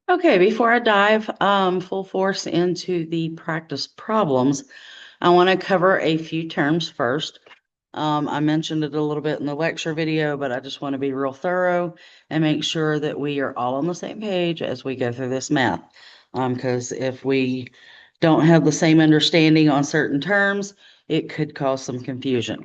Okay, before I dive full force into the practice problems, I want to cover a few terms first. I mentioned it a little bit in the lecture video, but I just want to be real thorough and make sure that we are all on the same page as we go through this math. Because if we don't have the same understanding on certain terms, it could cause some confusion.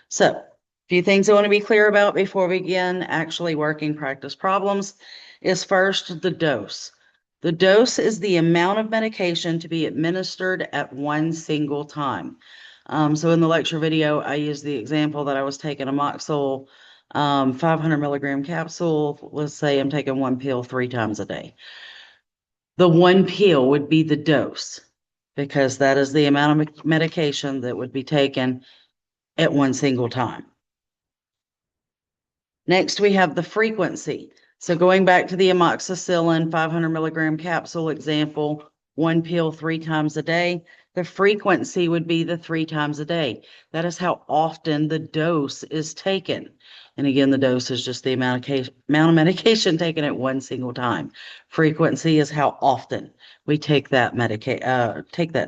So, a few things I want to be clear about before we begin actually working practice problems is first the dose. The dose is the amount of medication to be administered at one single time. So in the lecture video, I used the example that I was taking a Moxil 500 milligram capsule. Let's say I'm taking one pill 3 times a day. The one pill would be the dose because that is the amount of medication that would be taken at one single time. Next, we have the frequency. So going back to the amoxicillin 500 milligram capsule example, one pill 3 times a day, the frequency would be the 3 times a day. That is how often the dose is taken. And again, the dose is just the amount of medication taken at one single time. Frequency is how often we take that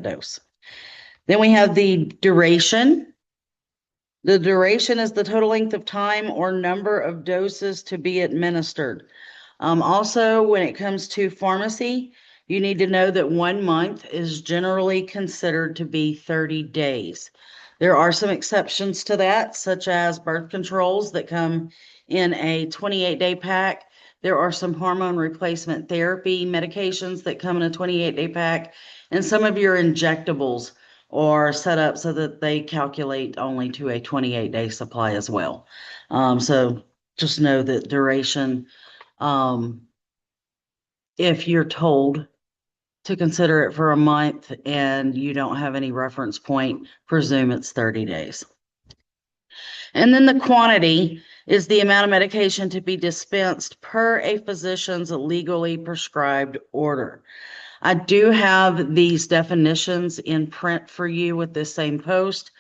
dose. Then we have the duration. The duration is the total length of time or number of doses to be administered. Also, when it comes to pharmacy, you need to know that 1 month is generally considered to be 30 days. There are some exceptions to that, such as birth controls that come in a 28-day pack. There are some hormone replacement therapy medications that come in a 28-day pack, and some of your injectables or set up so that they calculate only to a 28-day supply as well. So just know that duration, um, if you're told to consider it for a month and you don't have any reference point, presume it's 30 days. And then the quantity is the amount of medication to be dispensed per a physician's legally prescribed order. I do have these definitions in print for you with this same post,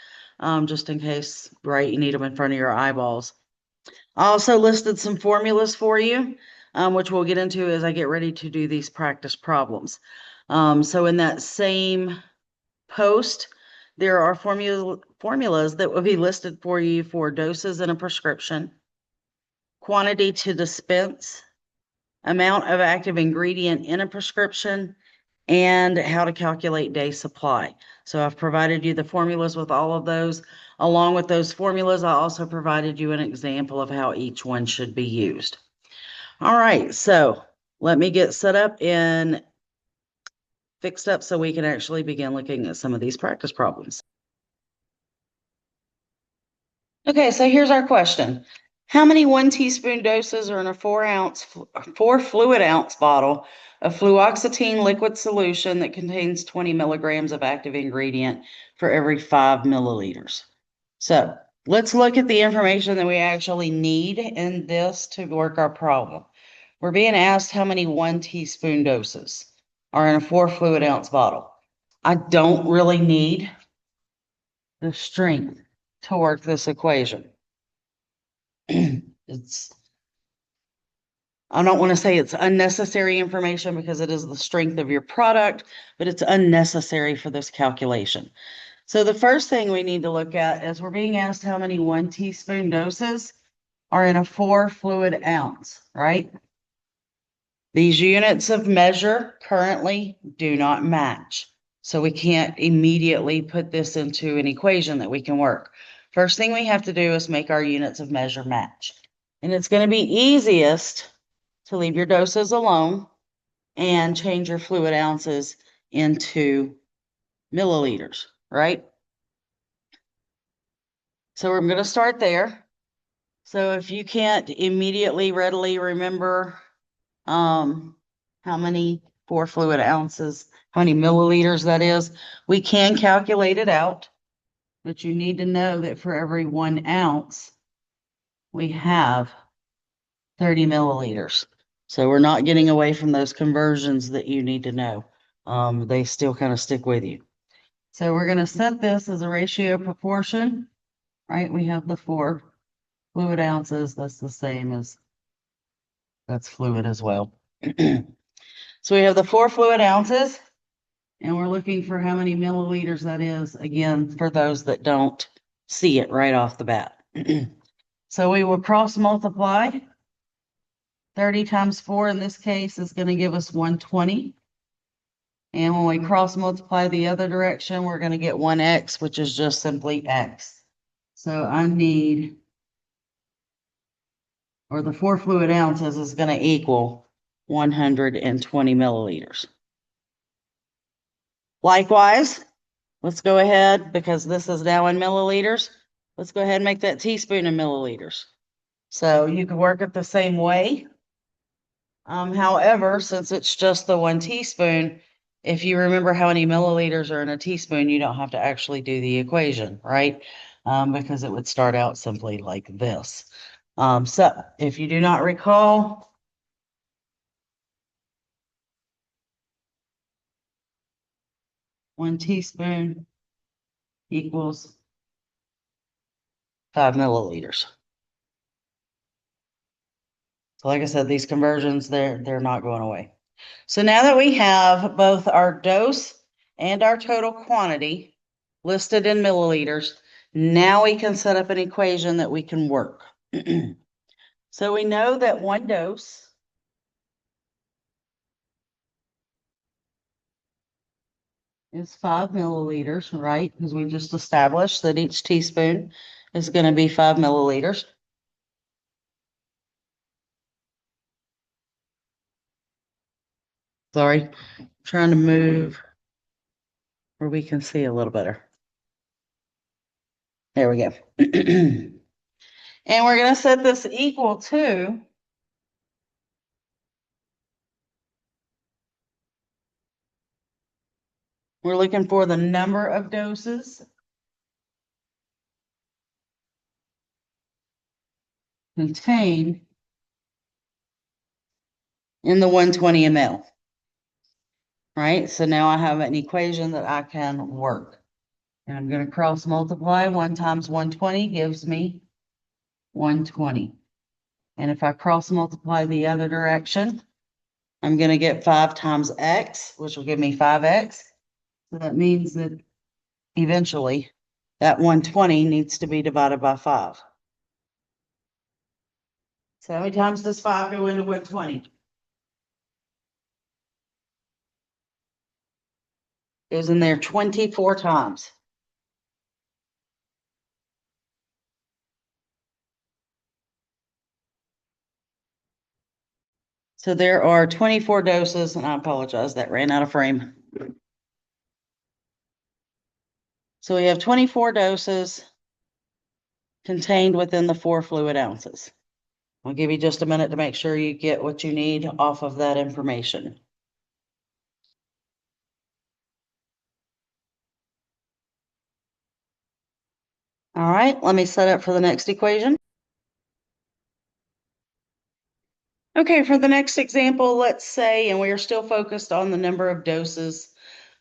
just in case, right, you need them in front of your eyeballs. I also listed some formulas for you, which we'll get into as I get ready to do these practice problems. So in that same post, there are formulas that will be listed for you for doses in a prescription, quantity to dispense, amount of active ingredient in a prescription, and how to calculate day supply. So I've provided you the formulas with all of those. Along with those formulas, I also provided you an example of how each one should be used. All right, so let me get set up and fixed up so we can actually begin looking at some of these practice problems. Okay, so here's our question. How many 1 teaspoon doses are in a 4 fluid ounce bottle of fluoxetine liquid solution that contains 20 milligrams of active ingredient for every 5 milliliters? So let's look at the information that we actually need in this to work our problem. We're being asked how many 1 teaspoon doses are in a 4 fluid ounce bottle. I don't really need the strength to work this equation. It's, I don't want to say it's unnecessary information because it is the strength of your product, but it's unnecessary for this calculation. So the first thing we need to look at is we're being asked how many 1 teaspoon doses are in a 4 fluid ounce, right? These units of measure currently do not match. So we can't immediately put this into an equation that we can work. First thing we have to do is make our units of measure match. And it's going to be easiest to leave your doses alone and change your fluid ounces into milliliters, right? So we're going to start there. So if you can't immediately readily remember how many 4 fluid ounces, how many milliliters that is, we can calculate it out. But you need to know that for every 1 ounce, we have 30 milliliters. So we're not getting away from those conversions that you need to know. They still kind of stick with you. So we're going to set this as a ratio proportion, right? We have the 4 fluid ounces. That's the same as that's fluid as well. So we have the 4 fluid ounces, and we're looking for how many milliliters that is, again, for those that don't see it right off the bat. So we will cross multiply. 30 times 4 in this case is going to give us 120. And when we cross multiply the other direction, we're going to get 1x, which is just simply x. So I need, or the 4 fluid ounces is going to equal 120 milliliters. Likewise, let's go ahead, because this is now in milliliters, let's go ahead and make that teaspoon in milliliters. So you can work it the same way. However, since it's just the 1 teaspoon, if you remember how many milliliters are in a teaspoon, you don't have to actually do the equation, right? Because it would start out simply like this. So if you do not recall, one teaspoon equals 5 milliliters. So like I said, these conversions, they're not going away. So now that we have both our dose and our total quantity listed in milliliters, now we can set up an equation that we can work. So we know that 1 dose is 5 milliliters, right? Because we just established that each teaspoon is going to be 5 milliliters. Sorry, trying to move where we can see a little better. There we go. And we're going to set this equal to we're looking for the number of doses contained in the 120 ml. Right? So now I have an equation that I can work. And I'm going to cross multiply. 1 times 120 gives me 120. And if I cross multiply the other direction, I'm going to get 5 times x, which will give me 5x. So that means that eventually that 120 needs to be divided by 5. So how many times does 5 go into 120? Goes in there 24 times. So there are 24 doses, and I apologize, that ran out of frame. So we have 24 doses contained within the 4 fluid ounces. I'll give you just a minute to make sure you get what you need off of that information. All right, let me set up for the next equation. Okay, for the next example, let's say, and we are still focused on the number of doses.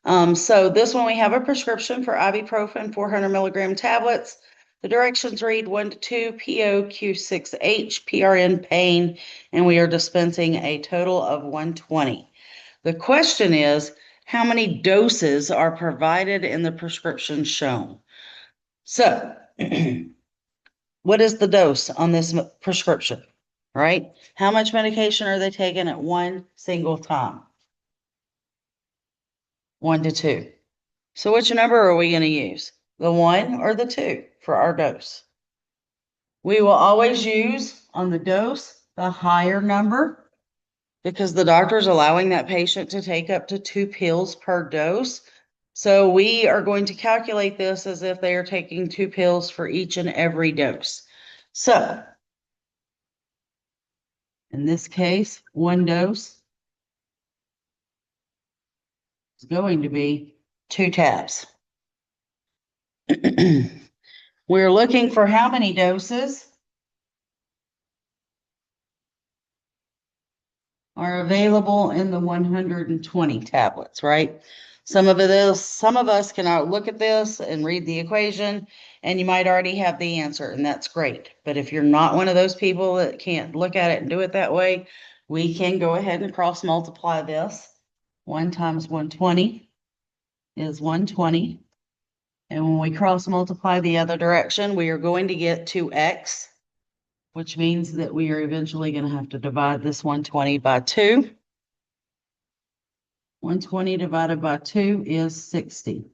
So this one, we have a prescription for ibuprofen, 400 milligram tablets. The directions read 1 to 2, POQ6H, PRN pain, and we are dispensing a total of 120. The question is, how many doses are provided in the prescription shown? So, what is the dose on this prescription, right? How much medication are they taking at one single time? 1 to 2. So which number are we going to use? The 1 or the 2 for our dose? We will always use on the dose the higher number because the doctor is allowing that patient to take up to 2 pills per dose. So we are going to calculate this as if they are taking 2 pills for each and every dose. So in this case, 1 dose is going to be 2 tabs. We're looking for how many doses are available in the 120 tablets, right? Some of us can look at this and read the equation, and you might already have the answer, and that's great. But if you're not one of those people that can't look at it and do it that way, we can go ahead and cross multiply this. 1 times 120 is 120. And when we cross multiply the other direction, we are going to get 2x, which means that we are eventually going to have to divide this 120 by 2. 120 divided by 2 is 60.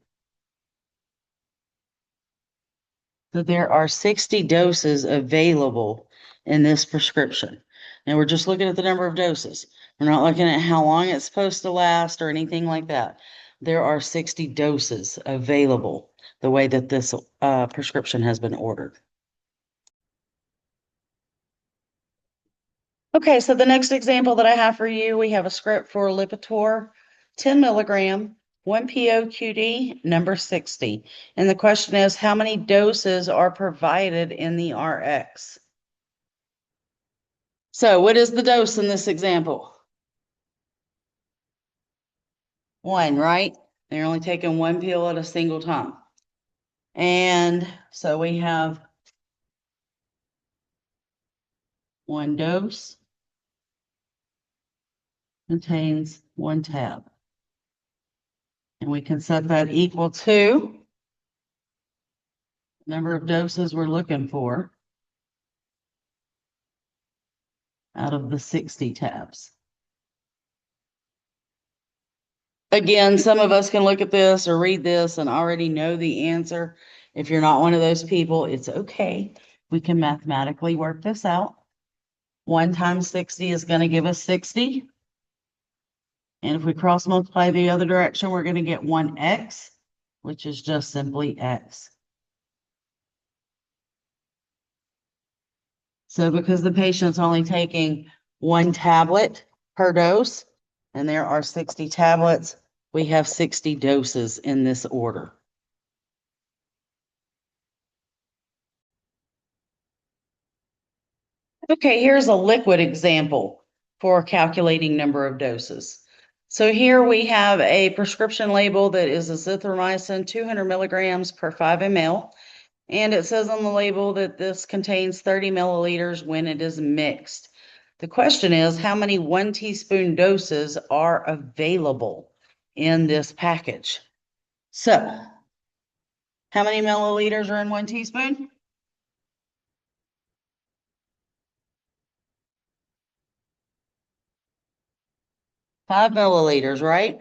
So there are 60 doses available in this prescription. And we're just looking at the number of doses. We're not looking at how long it's supposed to last or anything like that. There are 60 doses available the way that this prescription has been ordered. Okay, so the next example that I have for you, we have a script for Lipitor, 10 milligram, 1 POQD, number 60. And the question is, how many doses are provided in the RX? So what is the dose in this example? 1, right? They're only taking 1 pill at a single time. And so we have 1 dose contains 1 tab. And we can set that equal to the number of doses we're looking for out of the 60 tabs. Again, some of us can look at this or read this and already know the answer. If you're not one of those people, it's okay. We can mathematically work this out. 1 times 60 is going to give us 60. And if we cross multiply the other direction, we're going to get 1x, which is just simply x. So because the patient's only taking 1 tablet per dose, and there are 60 tablets, we have 60 doses in this order. Okay, here's a liquid example for calculating number of doses. So here we have a prescription label that is azithromycin 200 milligrams per 5 ml. And it says on the label that this contains 30 milliliters when it is mixed. The question is, how many 1 teaspoon doses are available in this package? So, how many milliliters are in 1 teaspoon? 5 milliliters, right?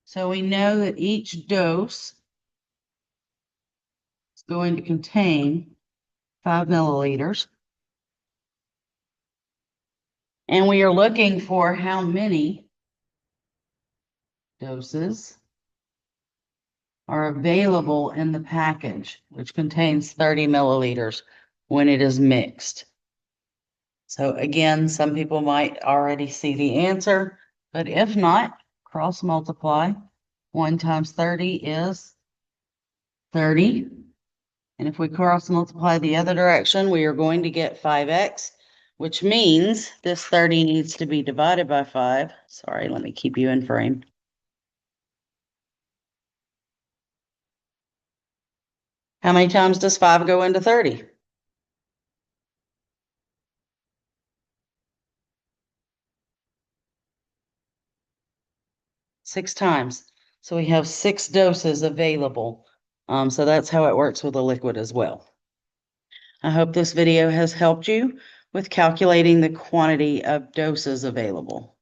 So we know that each dose is going to contain 5 milliliters. And we are looking for how many doses are available in the package, which contains 30 milliliters when it is mixed. So again, some people might already see the answer, but if not, cross multiply. 1 times 30 is 30. And if we cross multiply the other direction, we are going to get 5x, which means this 30 needs to be divided by 5. Sorry, let me keep you in frame. How many times does 5 go into 30? 6 times. So we have 6 doses available. So that's how it works with a liquid as well. I hope this video has helped you with calculating the quantity of doses available.